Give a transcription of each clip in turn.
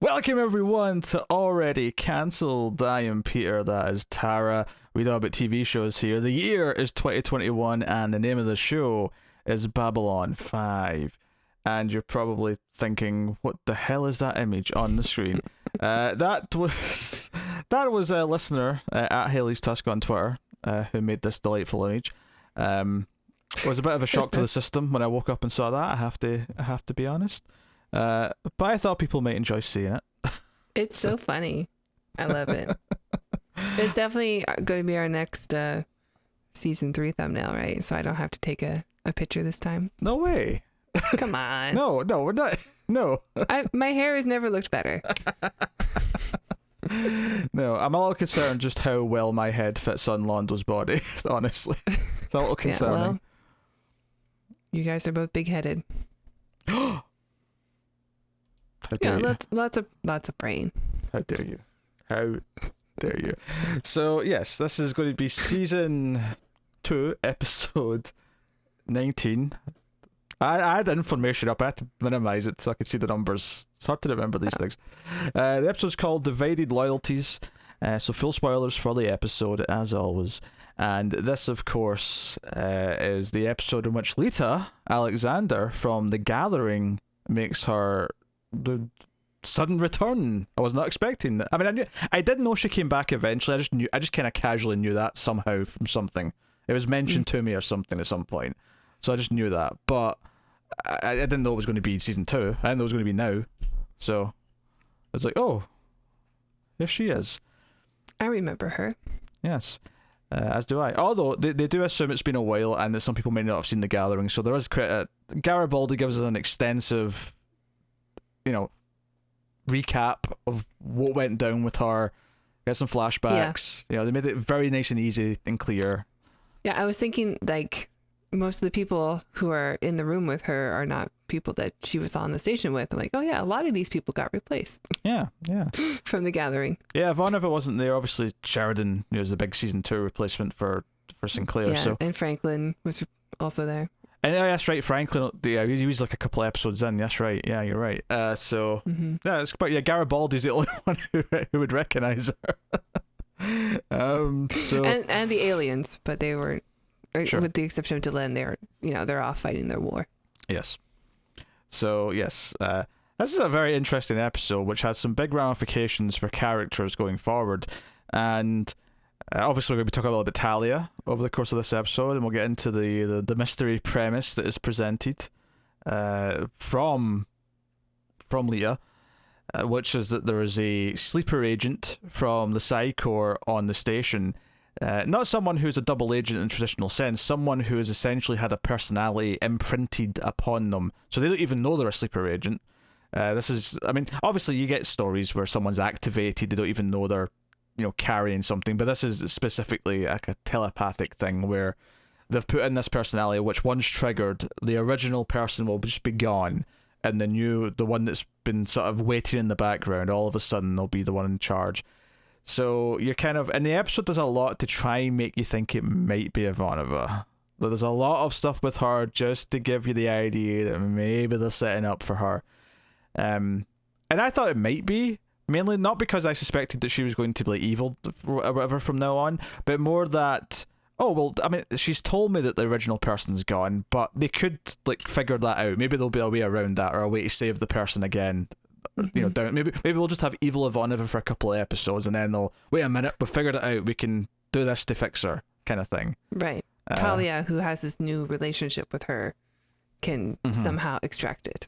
Welcome everyone to Already Cancelled. I am Peter, that is Tara. We talk about TV shows here. The year is 2021 and the name of the show is Babylon 5. And you're probably thinking, what the hell is that image on the screen? That was a listener at Haley's Tusk on Twitter who made this delightful image. It was a bit of a shock to the system when I woke up and saw that, I have to be honest. But I thought people might enjoy seeing it. It's so funny. I love it. It's definitely going to be our next season 3 thumbnail, right? So I don't have to take a picture this time. No way. Come on. No, we're not. No. My hair has never looked better. No, I'm a little concerned just how well my head fits on Londo's body, honestly. It's a little concerning. Yeah, well, you guys are both big-headed. How dare you? Lots of brain. How dare you? How dare you? So yes, this is going to be season 2, episode 19. I had information up. I had to minimize it so I could see the numbers. It's hard to remember these things. The episode's called Divided Loyalties. So full spoilers for the episode, as always. And this, of course, is the episode in which Lita Alexander from The Gathering makes her the sudden return. I was not expecting that. I mean, I did know she came back eventually. I just kind of casually knew that somehow from something. It was mentioned to me or something at some point, so I just knew that. But I didn't know it was going to be season 2. I didn't know it was going to be now. So it's like, oh, there she is. I remember her. Yes. As do I. Although they do assume it's been a while and that some people may not have seen The Gathering, so there is Garibaldi gives us an extensive, recap of what went down with her. Get some flashbacks. Yeah. They made it very nice and easy and clear. Yeah, I was thinking like most of the people who are in the room with her are not people that she was on the station with. I'm like, oh yeah, a lot of these people got replaced. Yeah. From The Gathering. Yeah, Ivanova wasn't there. Obviously, Sheridan was the big season 2 replacement for Sinclair. Yeah, so. And Franklin was also there. And that's right, Franklin. Yeah, he was like a couple of episodes in. That's right. Yeah, you're right. Yeah, but Garibaldi's the only one who would recognize her. So and the aliens, but they were, sure. With the exception of Delenn, they're off fighting their war. Yes. So yes, this is a very interesting episode, which has some big ramifications for characters going forward, and. Obviously, we're going to be talking a little bit Talia over the course of this episode, and we'll get into the mystery premise that is presented from Leah, which is that there is a sleeper agent from the Psi Corps on the station. Not someone who's a double agent in traditional sense, someone who has essentially had a personality imprinted upon them. So they don't even know they're a sleeper agent. Obviously you get stories where someone's activated, they don't even know they're carrying something, but this is specifically like a telepathic thing where they've put in this personality which once triggered, the original person will just be gone, and the one that's been sort of waiting in the background, all of a sudden they'll be the one in charge. So you're and the episode does a lot to try and make you think it might be Ivanova. There's a lot of stuff with her just to give you the idea that maybe they're setting up for her. And I thought it might be, mainly not because I suspected that she was going to be evil or whatever from now on, but more that, she's told me that the original person's gone, but they could figure that out. Maybe there'll be a way around that, or a way to save the person again. Down. Maybe we'll just have evil Ivanova for a couple of episodes, and then they'll wait a minute. We figured it out. We can do this to fix her, kind of thing. Right. Talia, who has this new relationship with her, can somehow extract it.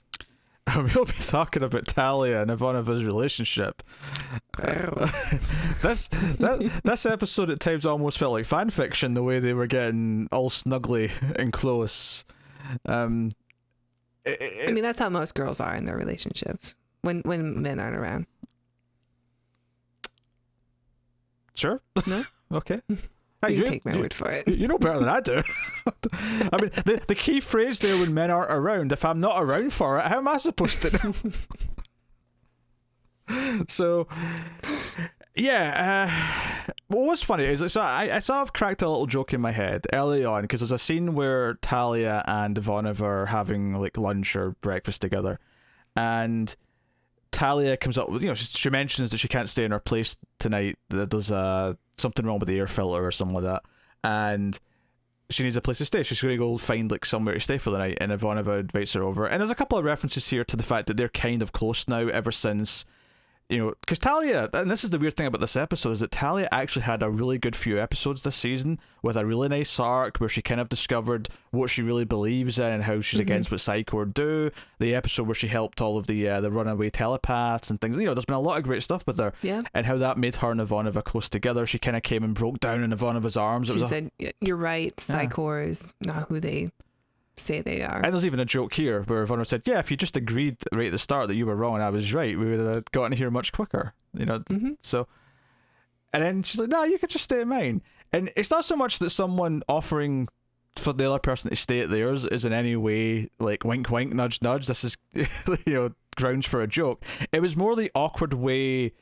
We'll be talking about Talia and Ivanova's relationship. This episode at times almost felt like fan fiction, the way they were getting all snuggly and close. That's how most girls are in their relationships when men aren't around. Sure. No? Okay. You take my word for it. You know better than I do. I mean, the key phrase there, when men aren't around, if I'm not around for it, how am I supposed to know? So, yeah. What was funny is, I sort of cracked a little joke in my head early on, because there's a scene where Talia and Ivanova are having lunch or breakfast together, and Talia comes up with, she mentions that she can't stay in her place tonight, that there's something wrong with the air filter or something like that, and she needs a place to stay. She's going to go find like somewhere to stay for the night, and Ivanova invites her over. And there's a couple of references here to the fact that they're kind of close now ever since, because Talia, and this is the weird thing about this episode, is that Talia actually had a really good few episodes this season with a really nice arc where she kind of discovered what she really believes in and how she's against what Psycho do. The episode where she helped all of the runaway telepaths and things. There's been a lot of great stuff with her, and how that made her and Ivanova close together. She kind of came and broke down in Ivanova's arms. She said, "You're right. Psycho is not who they say they are." And there's even a joke here where Ivanova said, "Yeah, if you just agreed right at the start that you were wrong and I was right, we would have gotten here much quicker." So, and then she's like, "No, you could just stay at mine." And it's not so much that someone offering for the other person to stay at theirs is in any way like wink wink nudge nudge, this is grounds for a joke. It was more the awkward way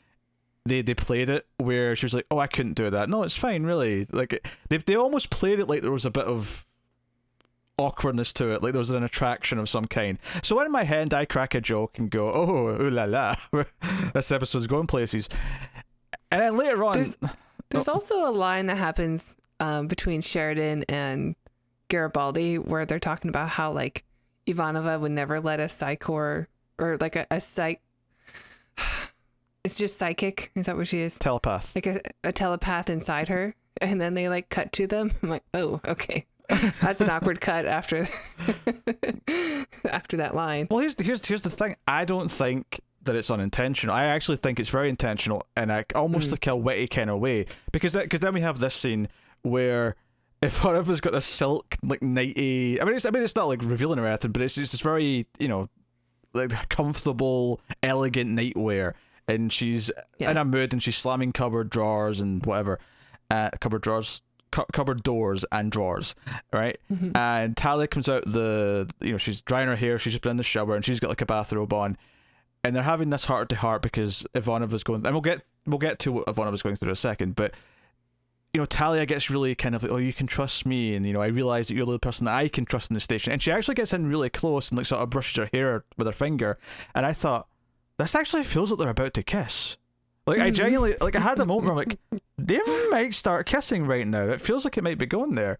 they played it, where she was like, "Oh, I couldn't do that." No, it's fine, really. Like they almost played it like there was a bit of awkwardness to it, like there was an attraction of some kind. So in my head I crack a joke and go, "Oh, ooh la la, this episode's going places." And then later on there's also a line that happens between Sheridan and Garibaldi where they're talking about how like Ivanova would never let a psychor or like a psych it's just psychic, is that what she is? Telepath. Like a telepath inside her, and then they like cut to them. I'm like, oh, okay. That's an awkward cut after that line. Well, here's the thing. I don't think that it's unintentional. I actually think it's very intentional, and almost like a witty kind of way, because then we have this scene where Ivanova's got this silk like nighty. I mean, it's not like revealing or anything, but it's just this very like comfortable, elegant nightwear, and she's in a mood, and she's slamming cupboard drawers and whatever, cupboard doors and drawers, right? And Talia comes out she's drying her hair, she's just been in the shower, and she's got like a bathrobe on, and they're having this heart to heart because Ivanova's going, and we'll get to what Ivanova's going through in a second, but Talia gets really kind of like, "Oh, you can trust me, and I realize that you're the person that I can trust in the station," and she actually gets in really close and like sort of brushes her hair with her finger, and I thought, this actually feels like they're about to kiss. Like, I genuinely, like, I had the moment where I'm like, they might start kissing right now. It feels like it might be going there.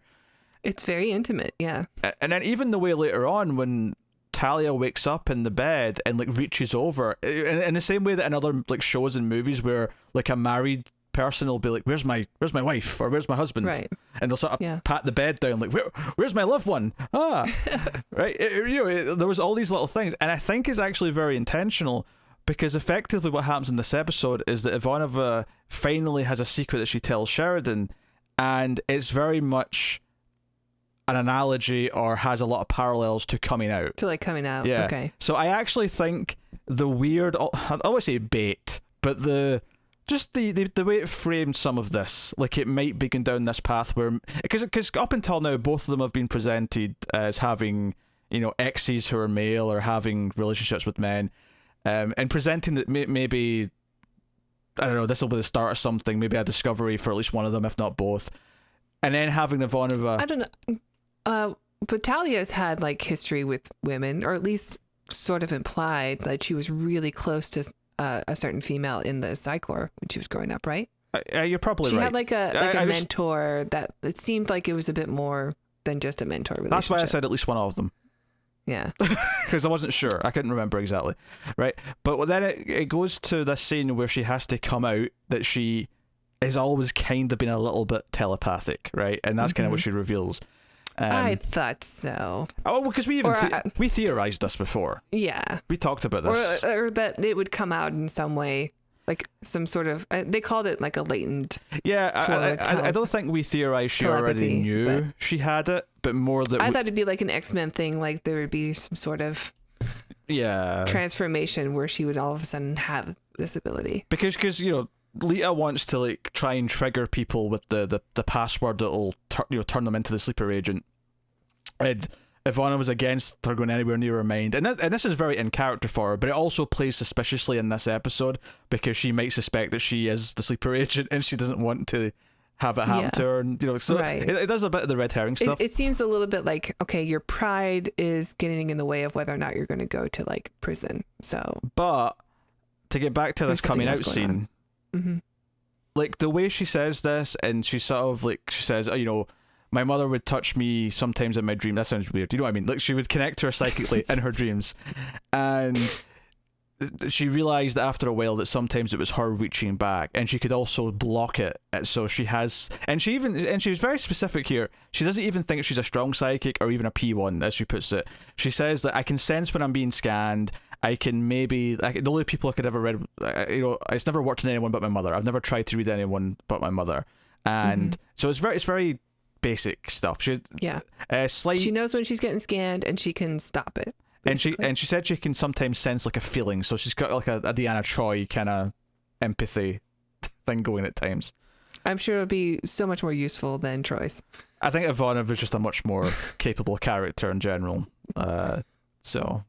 It's very intimate, yeah. And then even the way later on when Talia wakes up in the bed and, like, reaches over, in the same way that in other, like, shows and movies where, like, a married person will be like, where's my wife? Or where's my husband? Right. And they'll sort of pat the bed down, like, where's my loved one? Right? There was all these little things. And I think it's actually very intentional, because effectively what happens in this episode is that Ivanova finally has a secret that she tells Sheridan, and it's very much an analogy or has a lot of parallels to coming out. Yeah. Okay. So I actually think the weird, I always say bait, but the way it framed some of this, like it might be going down this path where, because up until now both of them have been presented as having, exes who are male or having relationships with men. And presenting that maybe, I don't know, this will be the start of something, maybe a discovery for at least one of them, if not both. And then having Ivanova. I don't know. But Talia's had like history with women, or at least sort of implied that she was really close to a certain female in the Psychor when she was growing up, right? You're probably right. She had like a mentor that it seemed like it was a bit more than just a mentor relationship. That's why I said at least one of them. Yeah. Because I wasn't sure. I couldn't remember exactly. Right? But then it goes to this scene where she has to come out that she has always kind of been a little bit telepathic, right? And that's kind of what she reveals. I thought so. Oh, because we even we theorized this before. Yeah. We talked about this. Or that it would come out in some way. Like some sort of, they called it like a latent. Yeah, I don't think we theorized she already knew she had it, but more that I thought it'd be like an X-Men thing, like there would be some sort of transformation where she would all of a sudden have this ability. Because Lita wants to like try and trigger people with the password that'll turn them into the sleeper agent, and Ivana was against her going anywhere near her mind, and this is very in character for her, but it also plays suspiciously in this episode because she might suspect that she is the sleeper agent and she doesn't want to have it happen to her, and so it does a bit of the red herring stuff. It seems a little bit like, okay, your pride is getting in the way of whether or not you're going to go to like prison. So, but to get back to this There's something coming else out going scene, Mm-hmm. like the way she says this, and she sort of like she says, you know, my mother would touch me sometimes in my dream. That sounds weird. You know what I mean? Like she would connect to her psychically in her dreams, and she realized after a while that sometimes it was her reaching back, and she could also block it. So she has, and she was very specific here. She doesn't even think she's a strong psychic or even a P1, as she puts it. She says that I can sense when I'm being scanned. I can maybe, the only people I could ever read, you know, it's never worked on anyone but my mother. I've never tried to read anyone but my mother, and so it's very basic stuff. She She knows when she's getting scanned, and she can stop it. Basically. And she said she can sometimes sense like a feeling, so she's got like a Deanna Troi kind of empathy thing going at times. I'm sure it'll be so much more useful than Troy's. I think Ivanova is just a much more capable character in general. So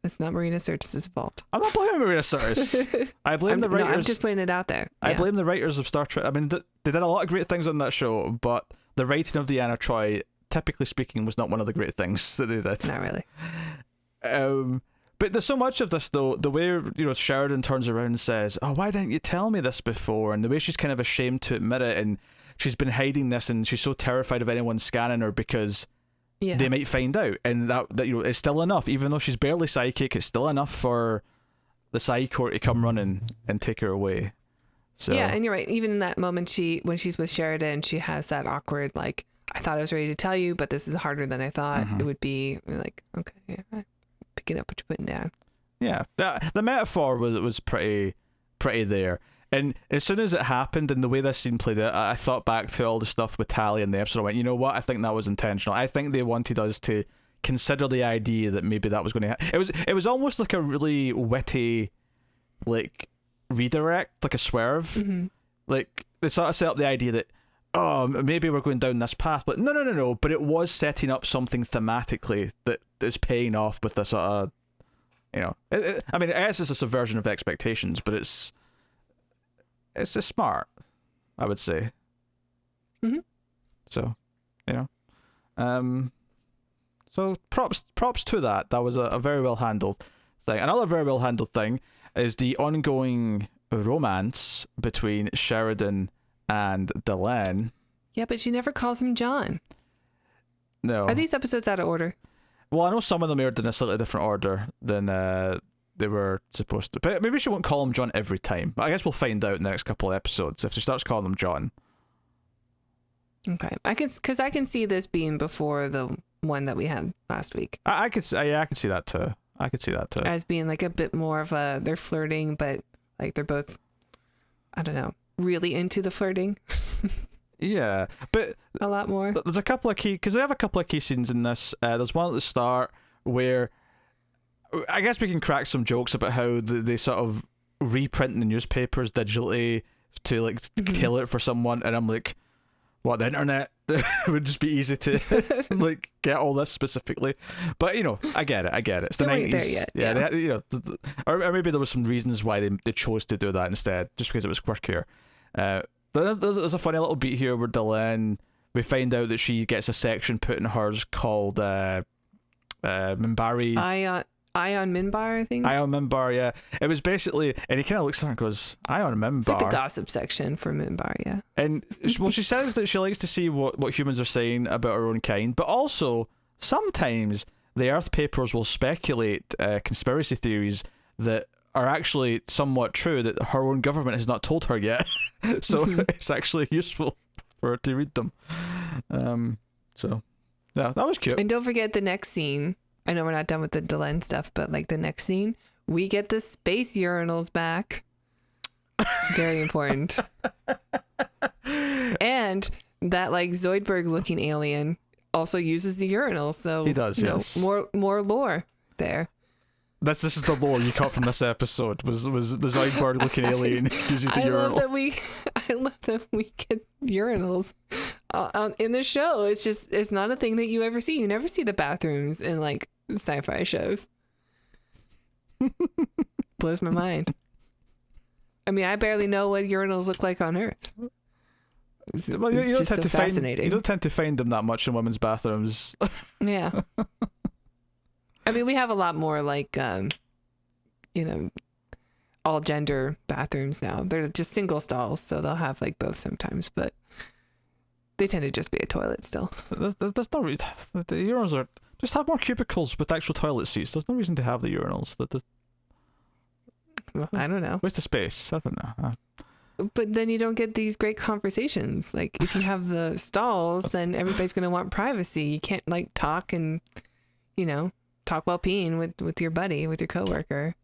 it's not Marina Sirtis' fault. I'm not blaming Marina Sirtis. I blame the writers. No, I'm just putting it out there. I blame the writers of Star Trek. I mean, they did a lot of great things on that show, but the writing of Deanna Troi, typically speaking, was not one of the great things that they did. Not really. But there's so much of this, though. The way, you know, Sheridan turns around and says, "Oh, why didn't you tell me this before?" And the way she's kind of ashamed to admit it, and she's been hiding this, and she's so terrified of anyone scanning her because they might find out, and that you know, it's still enough. Even though she's barely psychic, it's still enough for the Psy Corps to come running and take her away. So yeah, and you're right. Even in that moment, when she's with Sheridan, she has that awkward like, I thought I was ready to tell you, but this is harder than I thought it would be. Like, okay, yeah, picking up what you're putting down. Yeah, the metaphor was pretty there. And as soon as it happened and the way this scene played out, I thought back to all the stuff with Talia in the episode. I went, you know what? I think that was intentional. I think they wanted us to consider the idea that maybe that was going to happen. It was almost like a really witty, like, redirect, like a swerve. Mm-hmm. Like, they sort of set up the idea that, oh, maybe we're going down this path, but no. But it was setting up something thematically that is paying off with this sort of, you know, I mean, I guess it's a subversion of expectations, but it's just smart, I would say. Mm-hmm. So, you know, so props to that. That was a very well handled thing. Another very well handled thing is the ongoing romance between Sheridan and Delenn. Yeah, but she never calls him John. No. Are these episodes out of order? Well, I know some of them aired in a slightly different order than they were supposed to. But maybe she won't call him John every time. But I guess we'll find out in the next couple of episodes if she starts calling him John. Okay, because I can see this being before the one that we had last week. I could see that too. I could see that too. As being like a bit more of they're flirting, but like they're both, I don't know, really into the flirting. Yeah, but a lot more. There's a couple of because they have a couple of key scenes in this. There's one at the start where I guess we can crack some jokes about how they sort of reprint the newspapers digitally to like kill it for someone, and I'm like, what, the internet? It would just be easy to like get all this specifically, but you know, I get it. It's the 90s. There yet. Yeah, they had, you know, or maybe there was some reasons why they chose to do that instead, just because it was quirkier. There's a funny little beat here where Delenn, we find out that she gets a section put in hers called Minbari. Ion Minbar, I think. Ion Minbar, yeah. It was basically, and he kind of looks at her and goes, Ion Minbar. It's like the gossip section for Minbar, yeah. And well, she says that she likes to see what humans are saying about her own kind, but also sometimes the Earth papers will speculate conspiracy theories that are actually somewhat true that her own government has not told her yet. So it's actually useful for her to read them. So yeah, that was cute. And don't forget the next scene. I know we're not done with the Delenn stuff, but like the next scene, we get the space urinals back. Very important. And that like Zoidberg looking alien also uses the urinals, so he does, yes. More lore there. This is the lore you caught from this episode was the Zoidberg looking alien uses the urinal. I love that we get urinals in the show. It's not a thing that you ever see. You never see the bathrooms in like sci-fi shows. Blows my mind. I mean, I barely know what urinals look like on Earth. Well, you don't tend to fascinating. You don't tend to find them that much in women's bathrooms. Yeah. I mean, we have a lot more like, you know, all gender bathrooms now. They're just single stalls, so they'll have like both sometimes, but they tend to just be a toilet still. There's no reason. The urinals are just have more cubicles with actual toilet seats. There's no reason to have the urinals. I don't know. Waste of space. I don't know. But then you don't get these great conversations. Like if you have the stalls, then everybody's going to want privacy. You can't like talk and, talk while peeing with your buddy, with your coworker.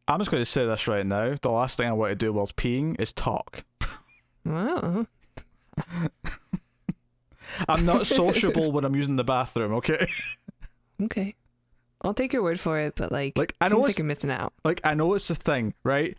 I'm just going to say this right now. The last thing I want to do while peeing is talk. Wow. I'm not sociable when I'm using the bathroom, okay? Okay. I'll take your word for it, but I know seems like you're missing out. Like I know it's a thing, right?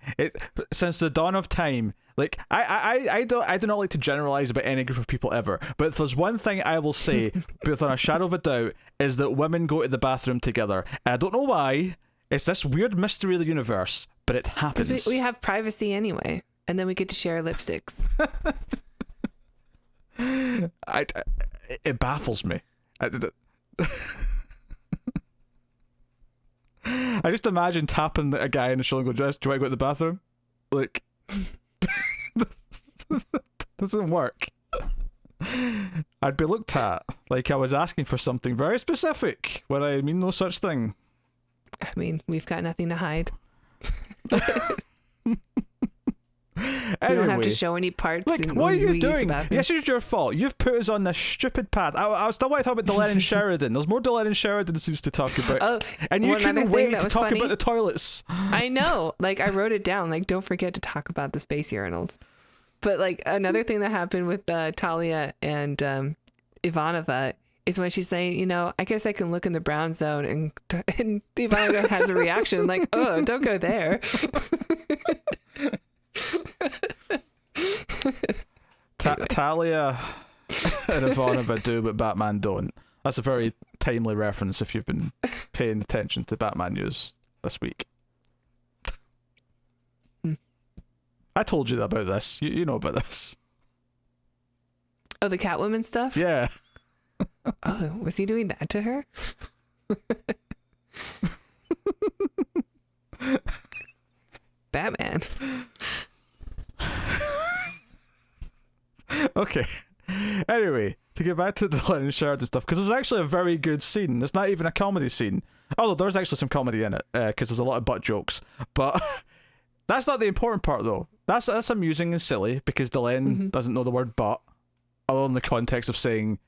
Since the dawn of time, like I do not like to generalize about any group of people ever, but if there's one thing I will say without a shadow of a doubt is that women go to the bathroom together. And I don't know why. It's this weird mystery of the universe, but it happens. We have privacy anyway, and then we get to share lipsticks. It baffles me. I just imagine tapping a guy in the shoulder and go, "Do you want to go to the bathroom?" Like, doesn't work. I'd be looked at like I was asking for something very specific when I mean no such thing. I mean, we've got nothing to hide. Anyway, we don't have to show any parts. Like, what are you doing? Yes, it's your fault. You've put us on this stupid path. I still want to talk about Delenn and Sheridan. There's more Delenn and Sheridan scenes to talk about. Oh, and you couldn't wait to talk about the toilets. I know. Like, I wrote it down. Like, don't forget to talk about the space urinals. But, like, another thing that happened with Talia and Ivanova is when she's saying, I guess I can look in the brown zone, and Ivanova has a reaction like, oh, don't go there. Talia and Ivanova do, but Batman don't. That's a very timely reference if you've been paying attention to Batman news this week. I told you about this. You know about this. Oh, the Catwoman stuff? Yeah. Oh, was he doing that to her? Batman. Okay. Anyway, to get back to the Delenn and Sheridan stuff, because there's actually a very good scene. It's not even a comedy scene. Although there's actually some comedy in it, because there's a lot of butt jokes. But that's not the important part, though. That's amusing and silly, because Delenn doesn't know the word but, other than the context of saying,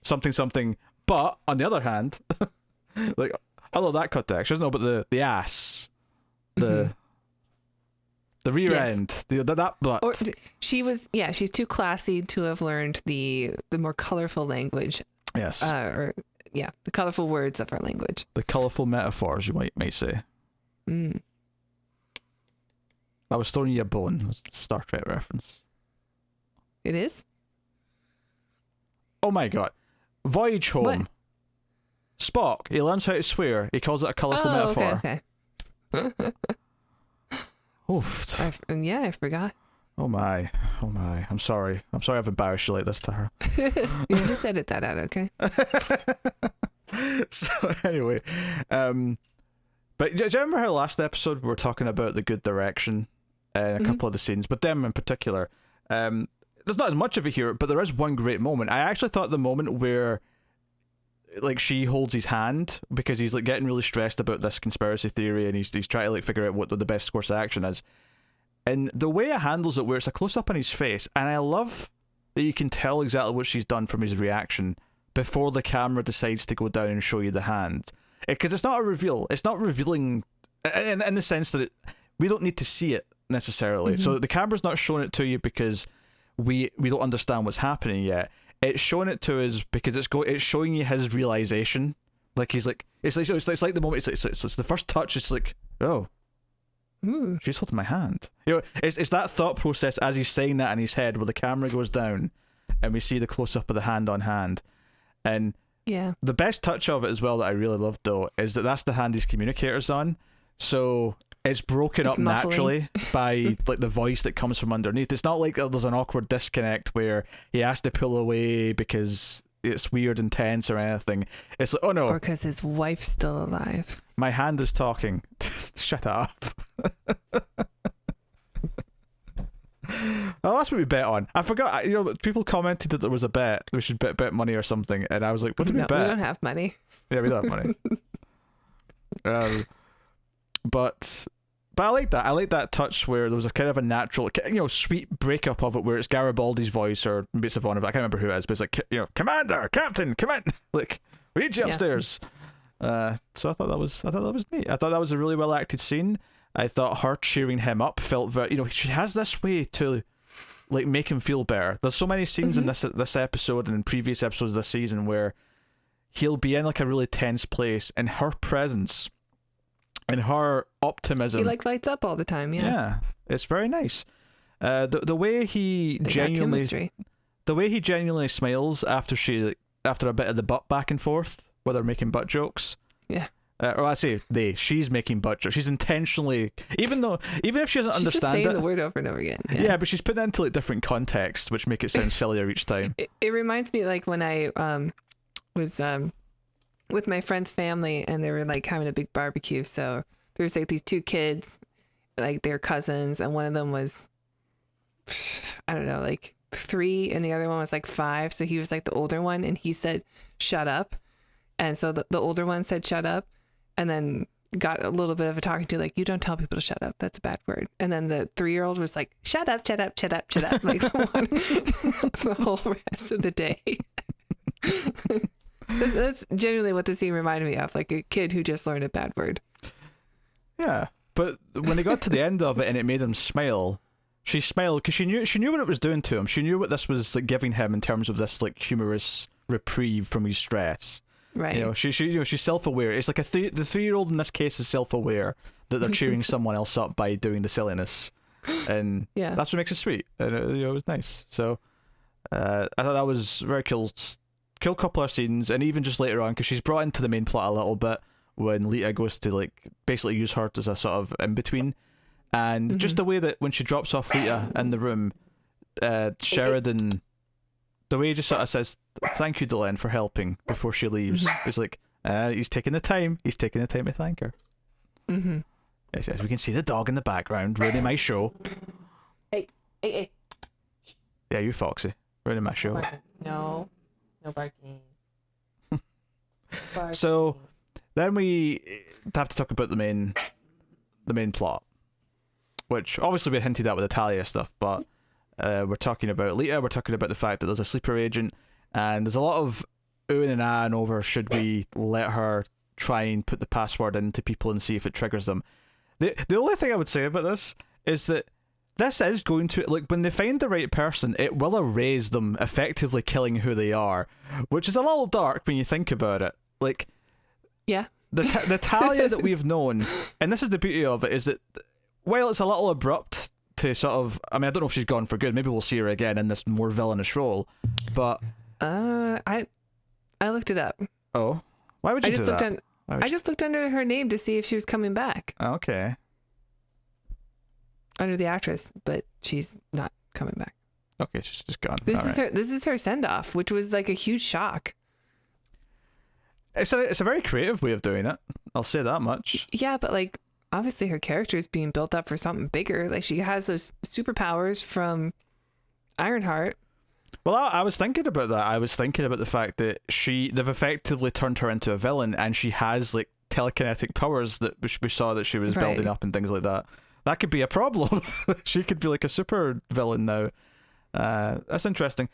something, but, on the other hand, like, although that context, she doesn't know about the ass, the rear end, that butt. Or she's too classy to have learned the more colorful language. Yes. The colorful words of our language. The colorful metaphors, you might say. Mm. I was throwing you a bone. It was a Star Trek reference. It is? Oh my god. Voyage Home. What? Spock, he learns how to swear. He calls it a colorful metaphor. Okay. Oof. I forgot. Oh my. I'm sorry I've embarrassed you like this to her. You just edit that out, okay? So anyway, but do you remember how last episode we were talking about the good direction in a couple of the scenes, but them in particular, there's not as much of it here, but there is one great moment. I actually thought the moment where like she holds his hand because he's like getting really stressed about this conspiracy theory, and he's trying to like figure out what the best course of action is, and the way it handles it, where it's a close up on his face, and I love that you can tell exactly what she's done from his reaction before the camera decides to go down and show you the hand, because it's not a reveal. It's not revealing in the sense that we don't need to see it necessarily. So the camera's not showing it to you because we don't understand what's happening yet. It's showing it to us because it's showing you his realization. Like he's like it's like the moment it's the first touch. It's like, oh, she's holding my hand. It's that thought process as he's saying that in his head, where the camera goes down and we see the close up of the hand on hand. And the best touch of it as well that I really loved though is that that's the hand his communicator's on. So it's broken up muffling. Naturally by like the voice that comes from underneath. It's not like there's an awkward disconnect where he has to pull away because it's weird and tense or anything. It's like, oh no. Or because his wife's still alive. My hand is talking. Shut up. Well, that's what we bet on. I forgot. People commented that there was a bet. We should bet money or something, and I was like, "What did we bet?" We don't have money. Yeah, we don't have money. But I like that. I like that touch where there was a kind of a natural, sweet breakup of it, where it's Garibaldi's voice, or maybe it's Ivanova. I can't remember who it is, but it's like, Commander, Captain, come in. Like, we need you upstairs. So I thought that was neat. I thought that was a really well acted scene. I thought her cheering him up felt very, she has this way to, like, make him feel better. There's so many scenes in this episode and in previous episodes this season where he'll be in like a really tense place, and her presence and her optimism, he like lights up all the time. Yeah, it's very nice. The way he genuinely smiles after a bit of the butt back and forth where they're making butt jokes. Yeah. Or I say she's making butt jokes. She's intentionally, even if she doesn't understand just saying it, the word over and over again. Yeah, but she's putting it into like different contexts, which make it sound sillier each time. It reminds me like when I was with my friend's family, and they were like having a big barbecue. So there was like these two kids, like they're cousins, and one of them was, I don't know, like 3, and the other one was like 5. So he was like the older one, and he said, "Shut up." And so the older one said, "Shut up," and then got a little bit of a talking to, like, "You don't tell people to shut up. That's a bad word." And then the 3-year-old was like, "Shut up, shut up, shut up, shut up," like the whole rest of the day. That's genuinely what the scene reminded me of, like a kid who just learned a bad word. Yeah, but when they got to the end of it and it made him smile, she smiled because she knew what it was doing to him. She knew what this was like giving him in terms of this like humorous reprieve from his stress. Right. She's self-aware. It's like the 3-year-old in this case is self-aware that they're cheering someone else up by doing the silliness, and that's what makes it sweet. And it was nice. So I thought that was very cool. Cool couple of scenes, and even just later on, because she's brought into the main plot a little bit when Lita goes to like basically use her as a sort of in between, and just the way that when she drops off Lita in the room, Sheridan, the way he just sort of says, "Thank you, Delenn, for helping," before she leaves. It's like, he's taking the time. He's taking the time to thank her. Yes, we can see the dog in the background ruining my show. Hey. Yeah, you Foxy, ruining my show. No barking. So then we have to talk about the main plot, which obviously we hinted at with the Talia stuff, but we're talking about Lita. We're talking about the fact that there's a sleeper agent, and there's a lot of oohing and ahhing over should we let her try and put the password into people and see if it triggers them. The only thing I would say about this is that this is going to, like, when they find the right person, it will erase them, effectively killing who they are, which is a little dark when you think about it. Like, yeah, the Talia that we've known, and this is the beauty of it, is that while it's a little abrupt to sort of, I mean, I don't know if she's gone for good. Maybe we'll see her again in this more villainous role, but I looked it up. Oh, why would you do that? I just looked under her name to see if she was coming back. Okay. Under the actress, but she's not coming back. Okay, she's just gone. This is her send off, which was like a huge shock. It's a very creative way of doing it. I'll say that much. Yeah, but like obviously her character is being built up for something bigger. Like she has those superpowers from Ironheart. Well, I was thinking about that. I was thinking about the fact that they've effectively turned her into a villain, and she has like telekinetic powers that we saw that she was building up and things like that. That could be a problem. She could be like a super villain now. That's interesting.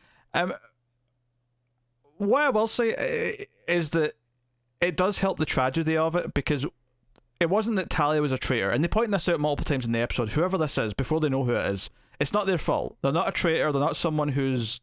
What I will say is that it does help the tragedy of it, because it wasn't that Talia was a traitor, and they point this out multiple times in the episode. Whoever this is, before they know who it is, it's not their fault. They're not a traitor. They're not someone who's,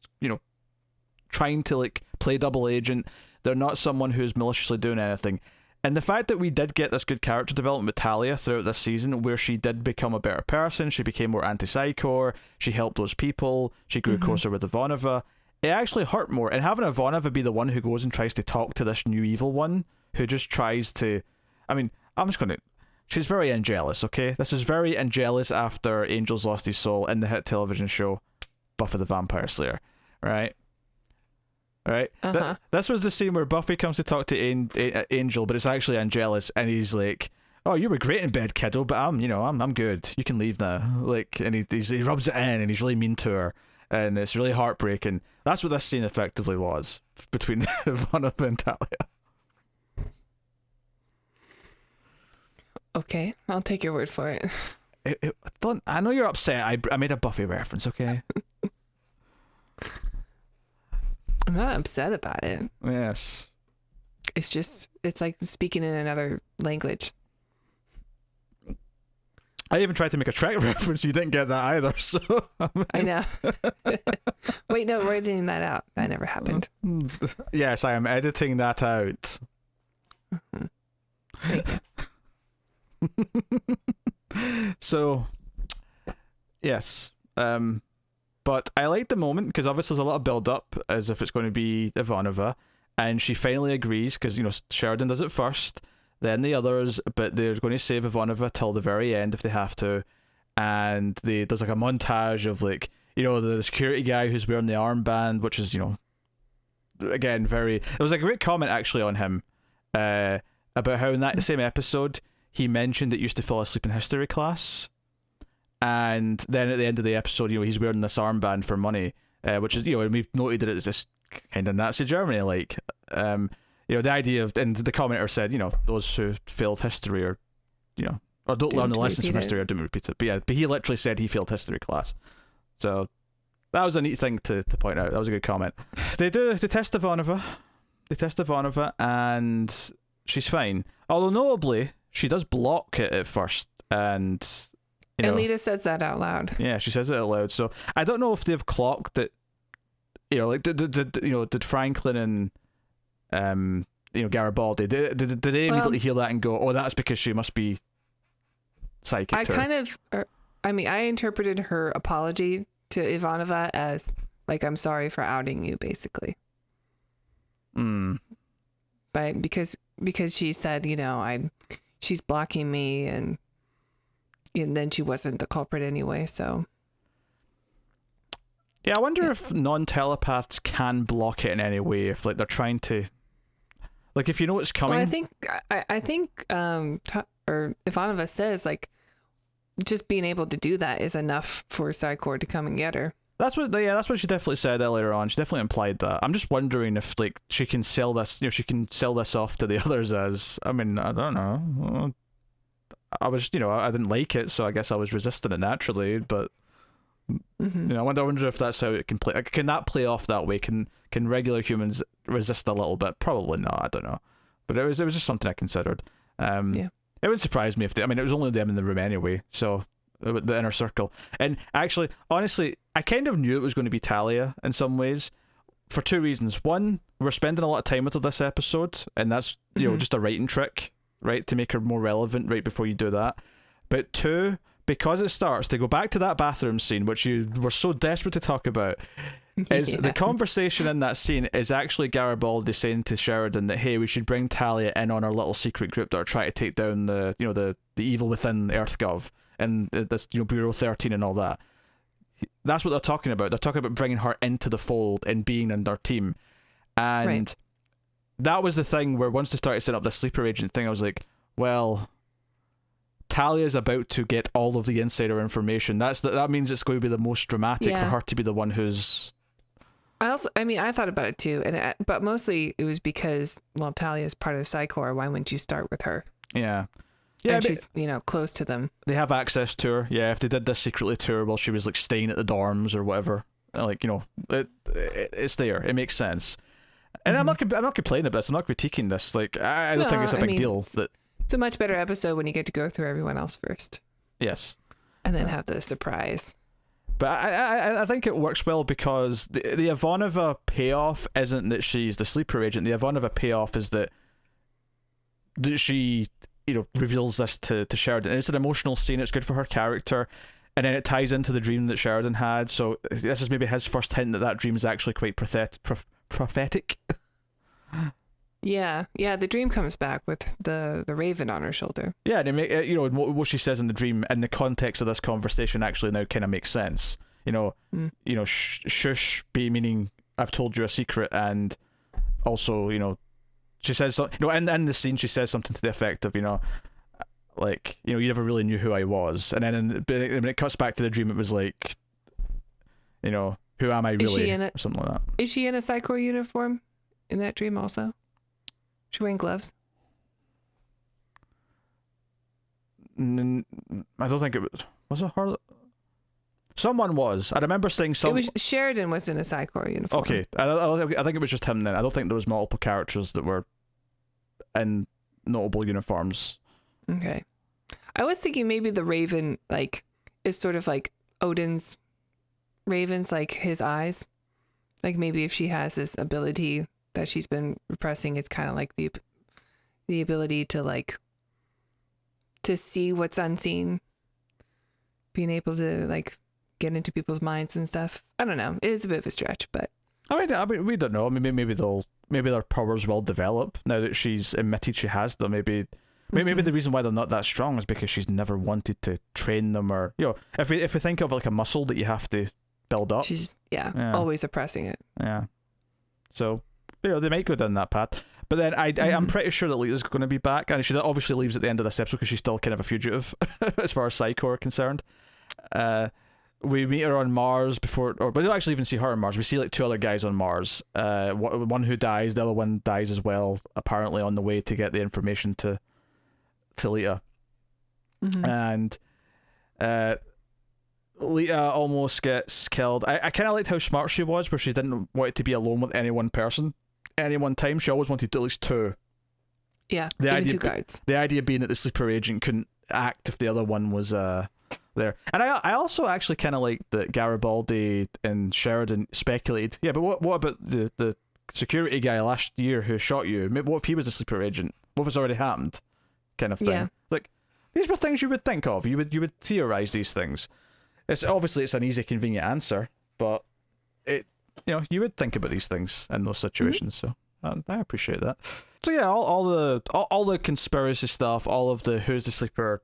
trying to like play double agent. They're not someone who's maliciously doing anything. And the fact that we did get this good character development with Talia throughout this season, where she did become a better person, she became more anti-Psychor, she helped those people, she grew closer with Ivanova, it actually hurt more. And having Ivanova be the one who goes and tries to talk to this new evil one, who just tries to... I mean, I'm just going to... She's very Angelus, okay? This is very Angelus after Angel's lost his soul in the hit television show Buffy the Vampire Slayer, right? Right? This was the scene where Buffy comes to talk to Angel, but it's actually Angelus, and he's like, "Oh, you were great in bed, kiddo, but I'm good. You can leave now." Like, and he rubs it in, and he's really mean to her, and it's really heartbreaking. That's what this scene effectively was between Ivanova and Talia. Okay, I'll take your word for it. I know you're upset. I made a Buffy reference, okay? I'm not upset about it. Yes. It's like speaking in another language. I even tried to make a Trek reference. You didn't get that either, so... I know. Wait, no, we're editing that out. That never happened. Yes, I am editing that out. Thank you. So, yes. But I like the moment because obviously there's a lot of build up as if it's going to be Ivanova, and she finally agrees because Sheridan does it first, then the others, but they're going to save Ivanova till the very end if they have to, and there's like a montage of like the security guy who's wearing the armband, which is again very. There was a great comment actually on him about how in that same episode he mentioned that he used to fall asleep in history class. And then at the end of the episode, he's wearing this armband for money, which is, and we've noted that it's just kind of Nazi Germany, like, the idea of, and the commenter said, those who failed history or don't learn the lessons from history or didn't repeat it. But yeah, but he literally said he failed history class. So that was a neat thing to point out. That was a good comment. They test Ivanova. They test Ivanova and she's fine. Although notably, she does block it at first and... And Lita says that out loud. Yeah, she says it out loud. So I don't know if they've clocked that. Like did Franklin and Garibaldi did they immediately hear that and go, oh, that's because she must be psychic? I interpreted her apology to Ivanova as like, I'm sorry for outing you, basically. But because she said, she's blocking me and then she wasn't the culprit anyway, so... Yeah, I wonder if non-telepaths can block it in any way, if like they're trying to... Like, if you know it's coming... Well, I think Ivanova says, like, just being able to do that is enough for Psychor to come and get her. That's what she definitely said earlier on. She definitely implied that. I'm just wondering if, like, she can sell this, she can sell this off to the others as... I mean, I don't know... I was, I didn't like it, so I guess I was resisting it naturally. But I wonder if that's how it can play. Can that play off that way? Can regular humans resist a little bit? Probably not. I don't know. But it was just something I considered. It would surprise me if they. I mean, it was only them in the room anyway, so the inner circle. And actually, honestly, I kind of knew it was going to be Talia in some ways, for two reasons. One, we're spending a lot of time with her this episode, and that's just a writing trick. Right, to make her more relevant right before you do that. But two, because it starts to go back to that bathroom scene, which you were so desperate to talk about, is the conversation in that scene is actually Garibaldi saying to Sheridan that, hey, we should bring Talia in on our little secret group that are trying to take down the evil within EarthGov and this Bureau 13 and all that. That's what they're talking about. They're talking about bringing her into the fold and being in their team. And... Right. That was the thing where once they started setting up the sleeper agent thing, I was like, well, Talia's about to get all of the insider information. That means it's going to be the most dramatic for her to be the one who's... I thought about it too, but mostly it was because, well, Talia's part of the Psychor. Why wouldn't you start with her? Yeah. Yeah, and she's, close to them. They have access to her. Yeah, if they did this secretly to her while she was, like, staying at the dorms or whatever, like, it's there. It makes sense. And I'm not complaining about this. I'm not critiquing this. Like, I don't think it's a big deal. It's a much better episode when you get to go through everyone else first. Yes. And then have the surprise. But I think it works well because the Ivanova payoff isn't that she's the sleeper agent. The Ivanova payoff is that she, reveals this to Sheridan. And it's an emotional scene. It's good for her character. And then it ties into the dream that Sheridan had. So this is maybe his first hint that dream is actually quite prophetic. Yeah, the dream comes back with the raven on her shoulder. Yeah, and it what she says in the dream in the context of this conversation actually now kind of makes sense. Shush be meaning I've told you a secret, and also she says in the scene she says something to the effect of like, you know, you never really knew who I was. And then when it cuts back to the dream, it was like, you know, who am I really? Or something like that. Is she in a Psychor uniform in that dream also? She wearing gloves? I don't think it was. Was it her? Someone was. I remember saying some. It was Sheridan was in a Psychor uniform. Okay, I think it was just him then. I don't think there was multiple characters that were in notable uniforms. Okay. I was thinking maybe the Raven like is sort of like Odin's ravens, like his eyes. Like maybe if she has this ability that she's been repressing, it's kind of like the ability to like to see what's unseen, being able to like get into people's minds and stuff. I don't know. It is a bit of a stretch, but I mean, we don't know. I mean, maybe their powers will develop now that she's admitted she has them. Maybe the reason why they're not that strong is because she's never wanted to train them, or, you know, if we think of like a muscle that you have to build up, she's always oppressing it. Yeah. So, you know, they might go down that path. But then I'm pretty sure that Lita's going to be back, and she obviously leaves at the end of this episode because she's still kind of a fugitive as far as Psycho are concerned. We meet her on Mars but we don't actually even see her on Mars. We see like two other guys on Mars. One who dies, the other one dies as well, apparently on the way to get the information to Lita. And Lita almost gets killed. I kind of liked how smart she was, where she didn't want it to be alone with any one person any one time. She always wanted at least two. Yeah, two guards. The idea being that the sleeper agent couldn't act if the other one was there. And I also actually kind of like that Garibaldi and Sheridan speculated, yeah, but what about the security guy last year who shot you? Maybe what if he was a sleeper agent? What if it's already happened? Kind of thing. Yeah. Like, these were things you would think of. You would theorize these things. It's an easy, convenient answer, but you would think about these things in those situations. So I appreciate that. So yeah, all the conspiracy stuff, all of the who's the sleeper.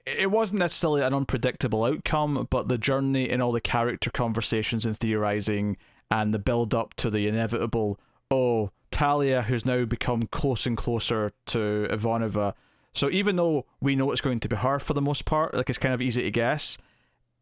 It wasn't necessarily an unpredictable outcome, but the journey and all the character conversations and theorizing and the build up to the inevitable, Talia, who's now become close and closer to Ivanova. So even though we know it's going to be her for the most part, like, it's kind of easy to guess,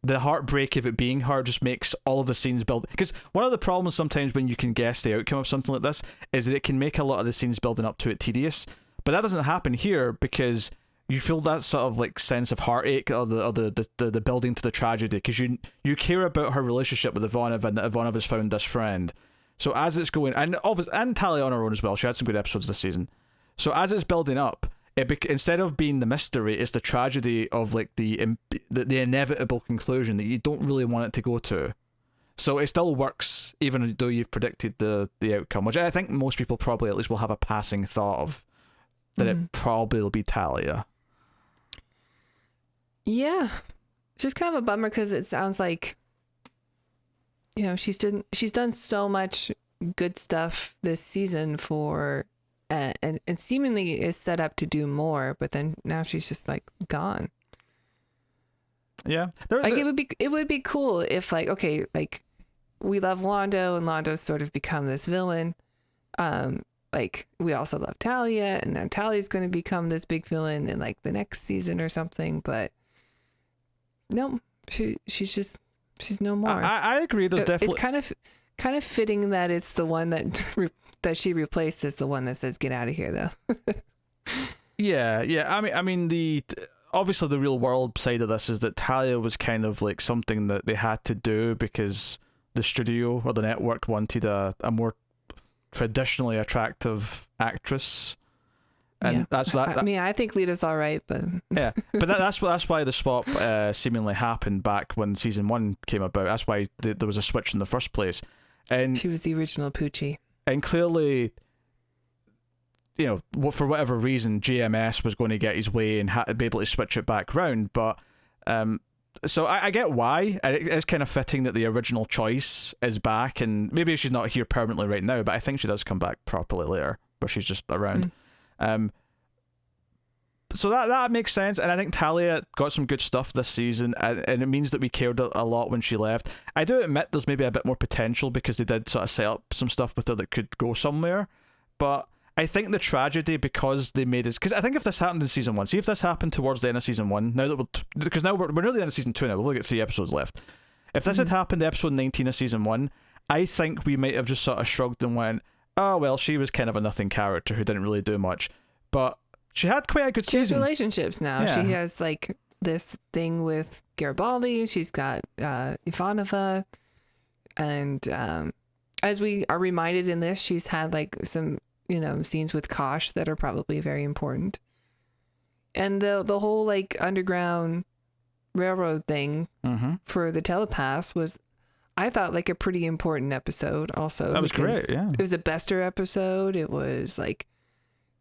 the heartbreak of it being her just makes all of the scenes build. Because one of the problems sometimes when you can guess the outcome of something like this is that it can make a lot of the scenes building up to it tedious. But that doesn't happen here because you feel that sort of like sense of heartache or the building to the tragedy, because you care about her relationship with Ivanova and that Ivanova's found this friend. So as it's going, and Talia on her own as well, she had some good episodes this season. So as it's building up, instead of being the mystery, it's the tragedy of like the inevitable conclusion that you don't really want it to go to. So it still works even though you've predicted the outcome, which I think most people probably at least will have a passing thought of, that it probably will be Talia. Yeah, it's just kind of a bummer because it sounds like, you know, she's done so much good stuff this season for, and seemingly is set up to do more, but then now she's just like gone. Yeah, it would be cool if like, okay, like we love Londo and Londo's sort of become this villain. Like we also love Talia, and now Talia's going to become this big villain in like the next season or something, but no, she's no more. I agree. There's definitely it's kind of fitting that it's the one that she replaced as the one that says get out of here, though. Yeah. I mean obviously the real world side of this is that Talia was kind of like something that they had to do because the studio or the network wanted a more traditionally attractive actress. And that's that. I mean, I think Lita's all right, but yeah, but that's why the swap seemingly happened back when season 1 came about. That's why there was a switch in the first place, and she was the original Poochie. And clearly, you know, for whatever reason, JMS was going to get his way and be able to switch it back round. But so I get why. It's kind of fitting that the original choice is back, and maybe she's not here permanently right now, but I think she does come back properly later, where she's just around. So that makes sense, and I think Talia got some good stuff this season, and it means that we cared a lot when she left. I do admit there's maybe a bit more potential because they did sort of set up some stuff with her that could go somewhere, but I think the tragedy, because they made it, because I think if this happened in season 1, see if this happened towards the end of season 1, now that because now we're nearly the end of season 2 now, we've only got 3 episodes left. If this had happened episode 19 of season 1, I think we might have just sort of shrugged and went, oh well, she was kind of a nothing character who didn't really do much, but she had quite a good She has season. relationships now. Yeah. She has like this thing with Garibaldi. She's got Ivanova, and as we are reminded in this, she's had like some, you know, scenes with Kosh that are probably very important. And the whole like underground railroad thing for the telepaths was, I thought, like a pretty important episode also. That was great, yeah. It was a Bester episode. It was like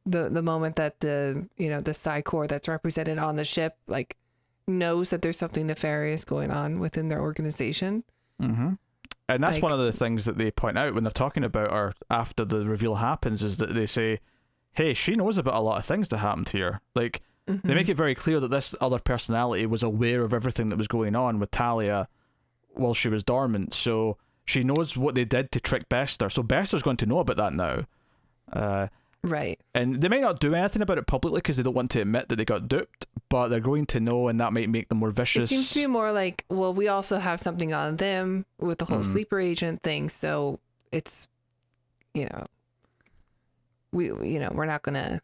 the moment that the, you know, the Psi Corps that's represented on the ship like knows that there's something nefarious going on within their organization. And that's Like, one of the things that they point out when they're talking about her after the reveal happens, is that they say, hey, she knows about a lot of things that happened here. Like, they make it very clear that this other personality was aware of everything that was going on with Talia while she was dormant. So she knows what they did to trick Bester. So Bester's going to know about that now. Right. And they may not do anything about it publicly because they don't want to admit that they got duped, but they're going to know, and that might make them more vicious. It seems to be more like, well, we also have something on them with the whole sleeper agent thing. So it's, you know, we're not going to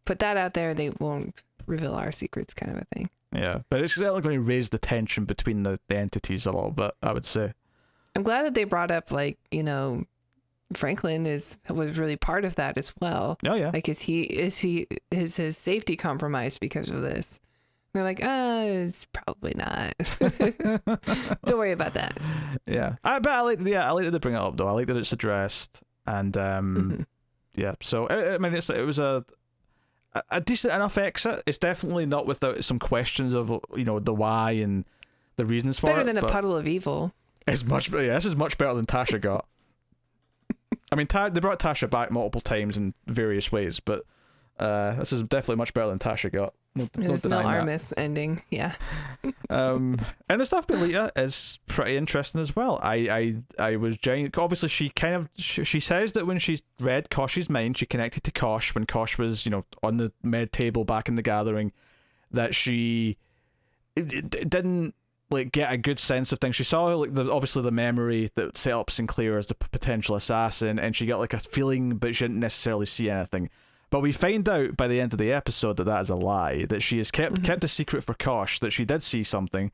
put that out there. They won't reveal our secrets, kind of a thing. Yeah, but it's certainly going to raise the tension between the entities a little bit, I would say. I'm glad that they brought up, like, you know, Franklin was really part of that as well. Oh yeah. Like, is his safety compromised because of this? They're like, it's probably not. Don't worry about that. Yeah, but I like that they bring it up though. I like that it's addressed, and yeah. So I mean, it was a decent enough exit. It's definitely not without some questions of, you know, the why and the reasons for it. Better than a puddle of evil. It's much, yeah. This is much better than Tasha got. I mean, they brought Tasha back multiple times in various ways, but this is definitely much better than Tasha got. There's no Armis ending, yeah. And the stuff with Lita is pretty interesting as well. I was obviously she says that when she read Kosh's mind, she connected to Kosh when Kosh was, you know, on the med table back in the Gathering, that she didn't like get a good sense of things. She saw like obviously the memory that set up Sinclair as the potential assassin, and she got like a feeling, but she didn't necessarily see anything. But we find out by the end of the episode that is a lie, that she has kept a secret for Kosh, that she did see something.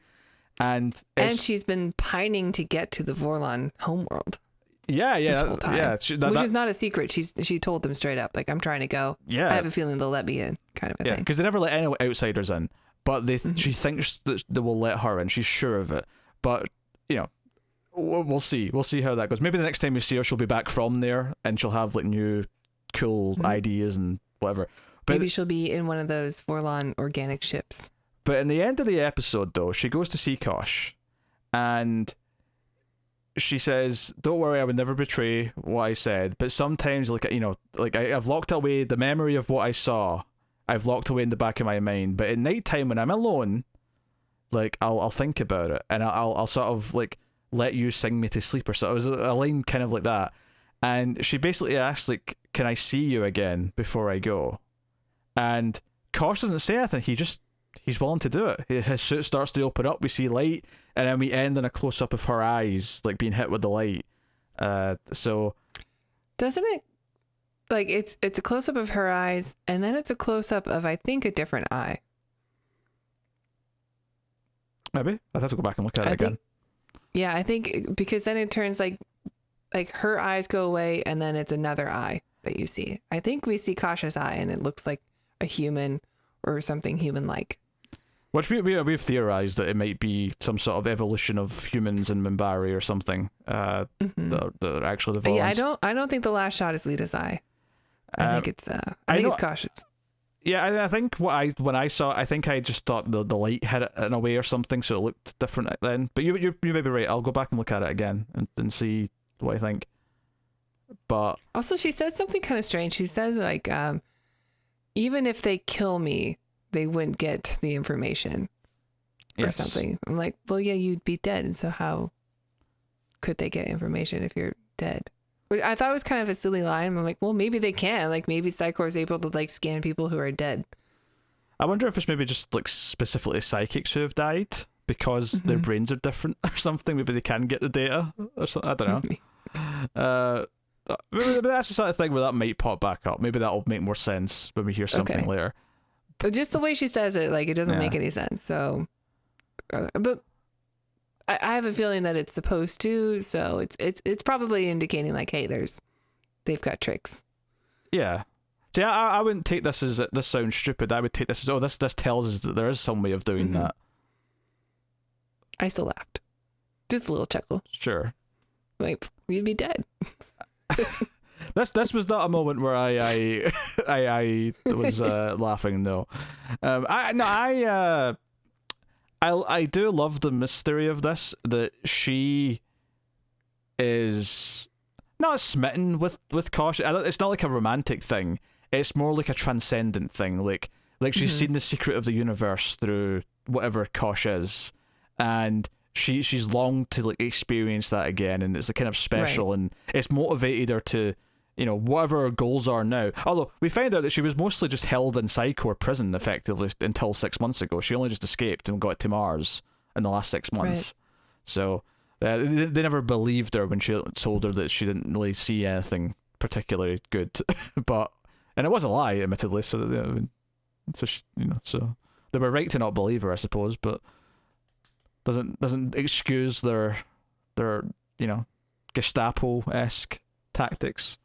And she's been pining to get to the Vorlon homeworld. Yeah. This whole time. Yeah. Which is not a secret. She told them straight up, like, I'm trying to go. Yeah. I have a feeling they'll let me in, kind of a thing. Because they never let any outsiders in. But she thinks that they will let her in. She's sure of it. But, you know, we'll see. We'll see how that goes. Maybe the next time we see her, she'll be back from there, and she'll have like new cool ideas and whatever. But maybe she'll be in one of those Vorlon organic ships. But in the end of the episode, though, she goes to see Kosh, and she says, "Don't worry, I would never betray what I said. But sometimes, like, you know, like I've locked away the memory of what I saw. I've locked away in the back of my mind. But at night time, when I'm alone, like I'll think about it, and I'll sort of like let you sing me to sleep." Or so. It was a line kind of like that. And she basically asks, like, "Can I see you again before I go?" And Kosh doesn't say anything. He's willing to do it. His suit starts to open up. We see light, and then we end in a close up of her eyes, like being hit with the light. So doesn't it? Like it's a close up of her eyes, and then it's a close up of, I think, a different eye. Maybe I'd have to go back and look at it again. Yeah, I think because then it turns like her eyes go away, and then it's another eye that you see. I think we see Kasha's eye, and it looks like a human or something human-like. Which we've theorized that it might be some sort of evolution of humans in Minbari or something. That are actually the Vorlons. Yeah, I don't think the last shot is Lita's eye. I think it's it's Kasha's. Yeah, I think when I saw it, I think I just thought the light hit it in a way or something, so it looked different then. But you may be right. I'll go back and look at it again and see what I think. But also, she says something kind of strange. She says, like, even if they kill me, they wouldn't get the information or something. I'm like, well, yeah, you'd be dead, and so how could they get information if you're dead? Which I thought was kind of a silly line. I'm like, well, maybe they can. Like, maybe Psychor is able to like scan people who are dead. I wonder if it's maybe just like specifically psychics who have died because their brains are different or something. Maybe they can get the data or something. I don't know. Maybe that's the sort of thing where that might pop back up. Maybe that'll make more sense when we hear something later. But just the way she says it, like, it doesn't make any sense. So, but I have a feeling that it's supposed to. So it's probably indicating like, hey, they've got tricks. Yeah. See, I wouldn't take this as this sounds stupid. I would take this as this tells us that there is some way of doing that. I still laughed, just a little chuckle. Sure. Like, you'd be dead. This was not a moment where I was laughing. No, I do love the mystery of this, that she is not smitten with caution. It's not like a romantic thing. It's more like a transcendent thing. Like she's seen the secret of the universe through whatever Kosh is, and she's longed to like experience that again, and it's kind of special, and it's motivated her to, you know, whatever her goals are now. Although we find out that she was mostly just held in Psychor prison effectively until 6 months ago. She only just escaped and got to Mars in the last 6 months. So they never believed her when she told her that she didn't really see anything particularly good. And it was a lie, admittedly. So so they were right to not believe her, I suppose. But doesn't excuse their Gestapo-esque tactics.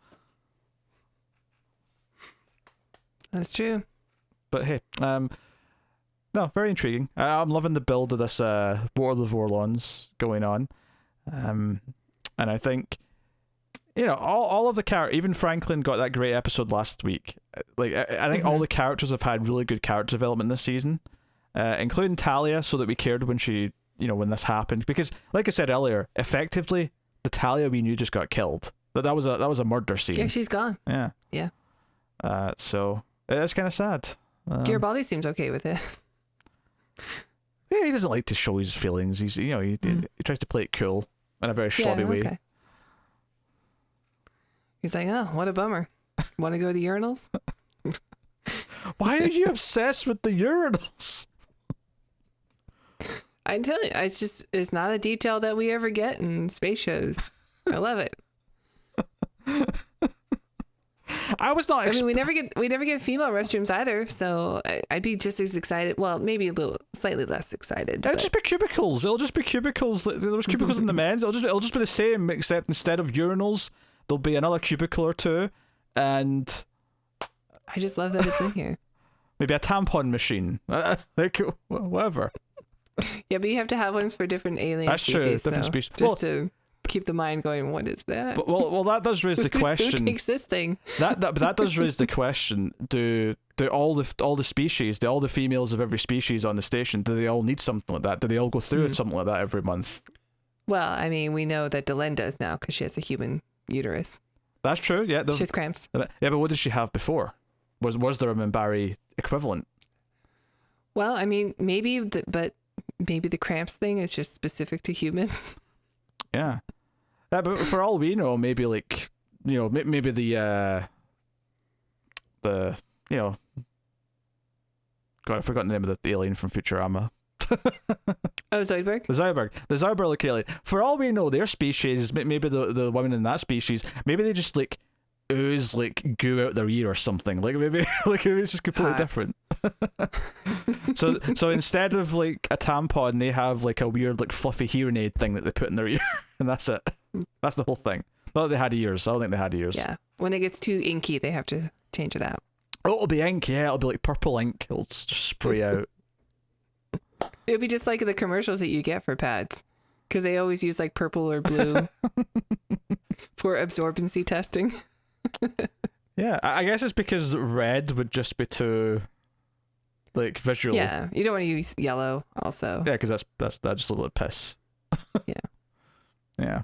That's true. But hey, no, very intriguing. I'm loving the build of this War of the Vorlons going on, and I think, you know, all of the characters, even Franklin got that great episode last week. Like I think all the characters have had really good character development this season, including Talia, so that we cared when she, you know, when this happened, because like I said earlier, effectively the Talia we knew just got killed. That was a murder scene. Yeah, she's gone. Yeah. So it's kind of sad. Garibaldi seems okay with it. Yeah, he doesn't like to show his feelings. He's, you know, he tries to play it cool in a very shoddy way. He's like, oh, what a bummer. Want to go to the urinals? Why are you obsessed with the urinals? I tell you, it's not a detail that we ever get in space shows. I love it. I was not. I mean, we never get female restrooms either, so I'd be just as excited. Well, maybe slightly less excited. It'll just be cubicles. It'll just be cubicles. There was cubicles in the men's. It'll just be the same, except instead of urinals, there'll be another cubicle or two, and I just love that it's in here. Maybe a tampon machine, like whatever. Yeah, but you have to have ones for different alien That's species. That's true, different species. Just to keep the mind going, what is that? But, well, that does raise the question. Who takes this thing? That does raise the question: Do all the species, all the females of every species on the station, do they all need something like that? Do they all go through something like that every month? Well, I mean, we know that Delenn does now because she has a human uterus. That's true. Yeah, she has cramps. Yeah, but what did she have before? Was there a Minbari equivalent? Well, I mean, maybe the cramps thing is just specific to humans. Yeah. But for all we know, maybe like, you know, maybe the you know, God, I've forgotten the name of the alien from Futurama. Oh, Zoidberg? The Zoidberg alien. For all we know, their species, maybe the women in that species, maybe they just like ooze like goo out their ear or something. Like maybe it's just completely different. so instead of like a tampon, they have like a weird like fluffy hearing aid thing that they put in their ear, and that's it. That's the whole thing. Not that they had ears. I don't think they had ears. Yeah. When it gets too inky, they have to change it out. Oh, it'll be ink. Yeah, it'll be like purple ink. It'll just spray out. It'll be just like the commercials that you get for pads, because they always use like purple or blue for absorbency testing. Yeah, I guess it's because red would just be too like visual. Yeah, you don't want to use yellow also. Yeah, because that's just a little piss. Yeah. Yeah.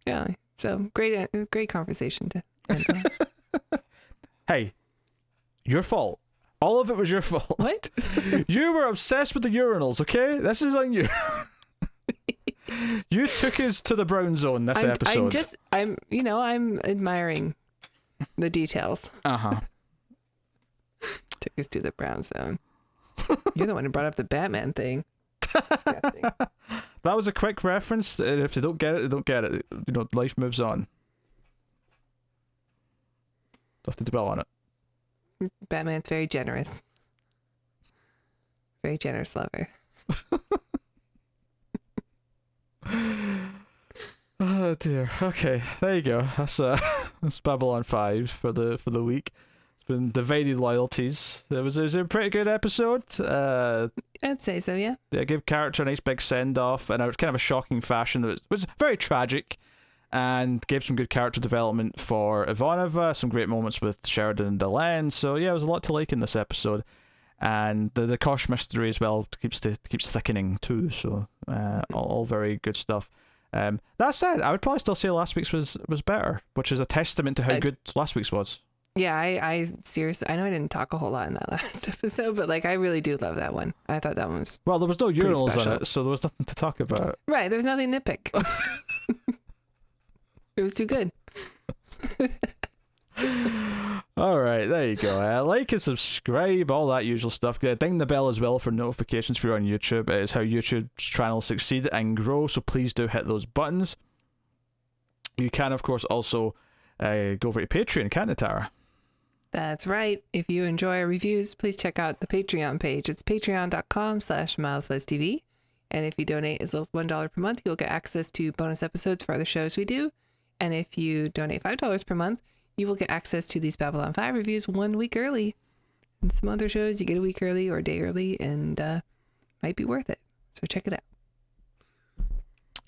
Yeah. So great conversation to end on. Hey, your fault. All of it was your fault. What? You were obsessed with the urinals, okay? This is on you. You took us to the brown zone this episode. I'm admiring the details. Uh-huh. Took us to the brown zone. You're the one who brought up the Batman thing. Disgusting. That was a quick reference. If they don't get it, they don't get it. Life moves on. Don't have to dwell on it. Batman's very generous. Very generous lover. Oh dear. Okay, there you go. That's Babylon 5 for the week. It's been divided loyalties. It was a pretty good episode. I'd say so, yeah. Yeah, gave character a nice big send off in a kind of a shocking fashion. It was very tragic, and gave some good character development for Ivanova. Some great moments with Sheridan and Delenn. So yeah, it was a lot to like in this episode. And the Kosh mystery as well keeps thickening too. So all very good stuff. That said, I would probably still say last week's was better, which is a testament to how good last week's was. Yeah, I seriously, I know I didn't talk a whole lot in that last episode, but I really do love that one. I thought that one was well. There was no urinals in it, so there was nothing to talk about. Right, there was nothing to pick. It was too good. All right, there you go. Like and subscribe, all that usual stuff. Ding the bell as well for notifications if you're on YouTube. It is how YouTube's channels succeed and grow, so please do hit those buttons. You can, of course, also go over to Patreon, can't you, Tara? That's right. If you enjoy our reviews, please check out the Patreon page. It's patreon.com/MildFuzzTV. And if you donate as low as $1 per month, you'll get access to bonus episodes for other shows we do. And if you donate $5 per month, you will get access to these Babylon 5 reviews 1 week early. And some other shows you get a week early or a day early, and might be worth it. So check it out.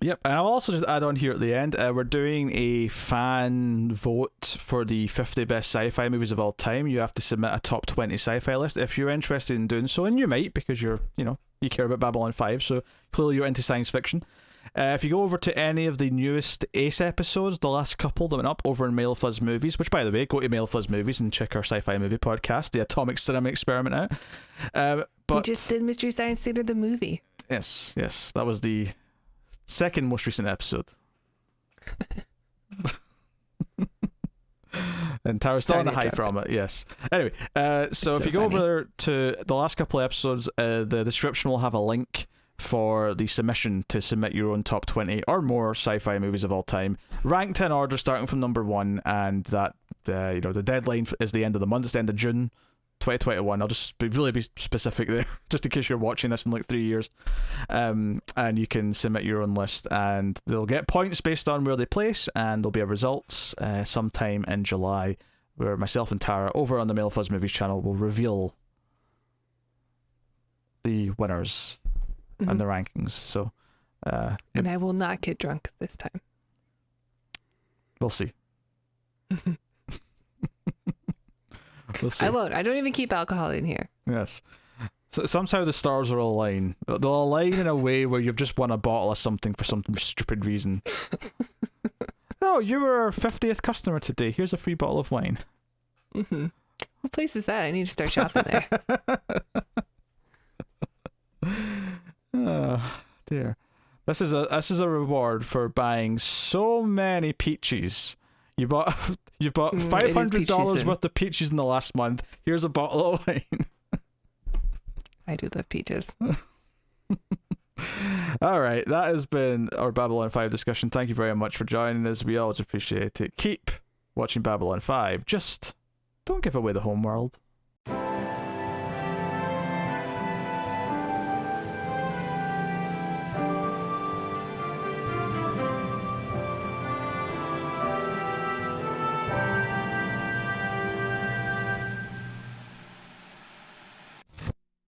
Yep, and I'll also just add on here at the end, we're doing a fan vote for the 50 best sci-fi movies of all time. You have to submit a top 20 sci-fi list if you're interested in doing so, and you might because you care about Babylon 5, so clearly you're into science fiction. If you go over to any of the newest Ace episodes, the last couple that went up over in Male Fuzz Movies, which, by the way, go to Male Fuzz Movies and check our sci-fi movie podcast, the Atomic Cinema Experiment out. But we just did Mystery Science Theater, the movie. Yes, that was the second most recent episode. And Tara's still on the high from it, yes. Anyway, so if you go over to the last couple of episodes, the description will have a link for the submission to submit your own top 20 or more sci-fi movies of all time, ranked in order starting from number 1, and that the deadline is the end of the month. It's the end of June 2021. I'll just really be specific there, just in case you're watching this in 3 years. And you can submit your own list, and they'll get points based on where they place, and there'll be a results sometime in July, where myself and Tara over on the Male Fuzz Movies channel will reveal the winners and the rankings. So and I will not get drunk this time. We'll see. We'll see. I won't. I don't even keep alcohol in here. Yes. So somehow the stars will align. They'll align in a way where you've just won a bottle of something for some stupid reason. Oh, you were our 50th customer today. Here's a free bottle of wine. What place is that? I need to start shopping there. Oh dear. This is a reward for buying so many peaches. You bought $500 worth of peaches in the last month. Here's a bottle of wine. I do love peaches. All right, that has been our Babylon 5 discussion. Thank you very much for joining us. We always appreciate it. Keep watching Babylon 5. Just don't give away the home world.